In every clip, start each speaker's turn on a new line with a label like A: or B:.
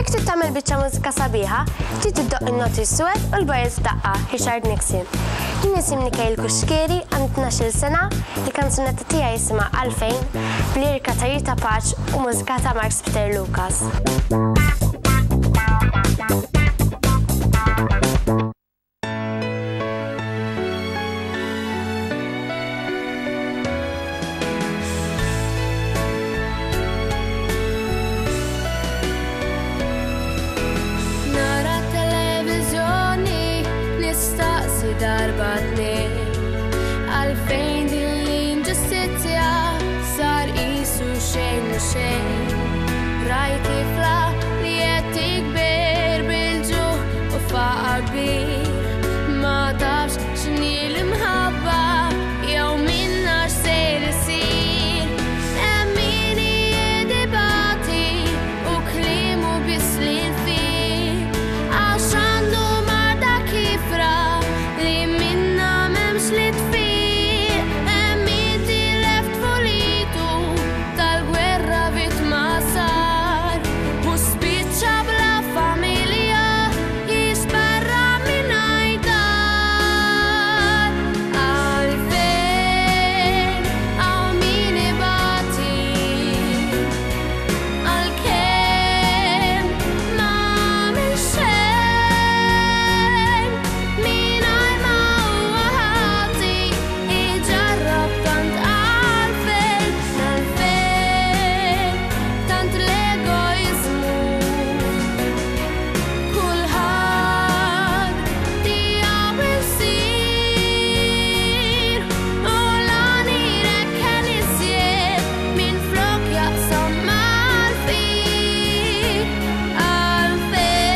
A: Jekk trid tagħmel biċċa mużika sabiħa, trid tiddoq in-noti s-suwed u l-bajl f'daqqa, Richard Nixon. Jien nisimni Mikhail Kuxkeri, għandi 12 sena, il-kanzunetta tiegħi jisimha Għalfejn, bl-lirika ta' Rita Paċ u mużika ta' Mark Peter Lucas.
B: Għalfejn din l-inġustizzja sar qisu xejn u xejn. Rajt tifla li qed tikber bil-ġuħ u faqa kbir. Ma tafx x'inhi l-imħabba jew minna x'sejr isir. Hemm min jiddibati u kliemu biss li nfih. Għax għandu marda kifra li minna m'hemmx li tfih. Hemm min tilef tfulitu tal-gwerra vittma sar u spiċċa bla familja jisparra mingħajr dar. Għalfejn hawn min ibati għalkemm m'għamel xejn. Mingħajr ma huwa ħati iġarrab tant għalfejn, għalfejn tant l-egoizmu. Kulħadd tiegħu isir u l-għanirek kien iżjed minflok jaqsam mal-fih. Għalfejn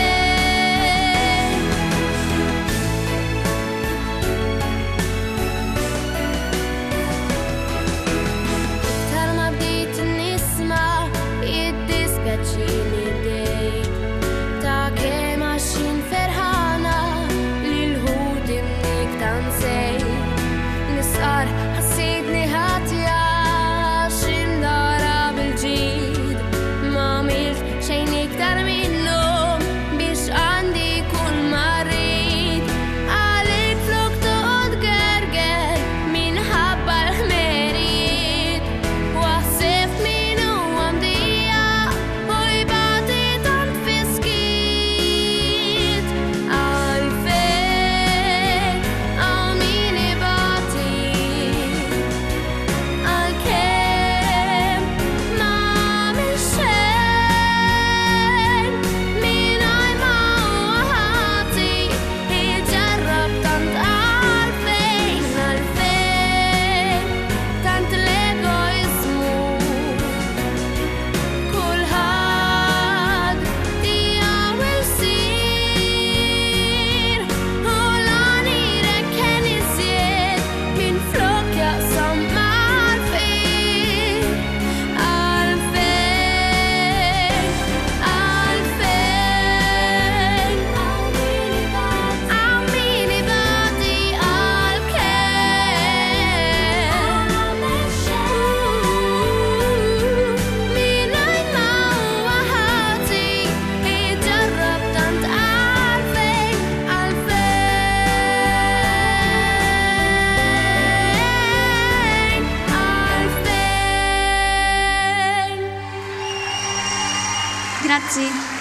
B: iktar ma bdiet nisma' jiddispjaċini dejn ta' kemm għaxin ferħana li l-ħut imnik tant sejn. Nisqar ħassitni ħatja għax imdara bil-ġid. Ma għamilt xejn iktar minnhom biex għandi jkun ma rrid. Għalik flok toqgħod gerger minħabba l-ħmerijiet. Waħseb min huwa mdija u jbati tant fi skit. Għalfejn hawn min ibati għalkemm m'għamel xejn. Mingħajr ma huwa ħati iġarrab tant għalfejn, għalfejn tant l-egoizmu. Kulħadd tiegħu isir u l-għanirek kien iżjed minflok jaqsam mal-fih. Għalfejn, għalfejn hawn min ibati għalkemm mingħajr ma huwa ħati iġarrab tant għalfejn, għalfejn.
C: Grazzi.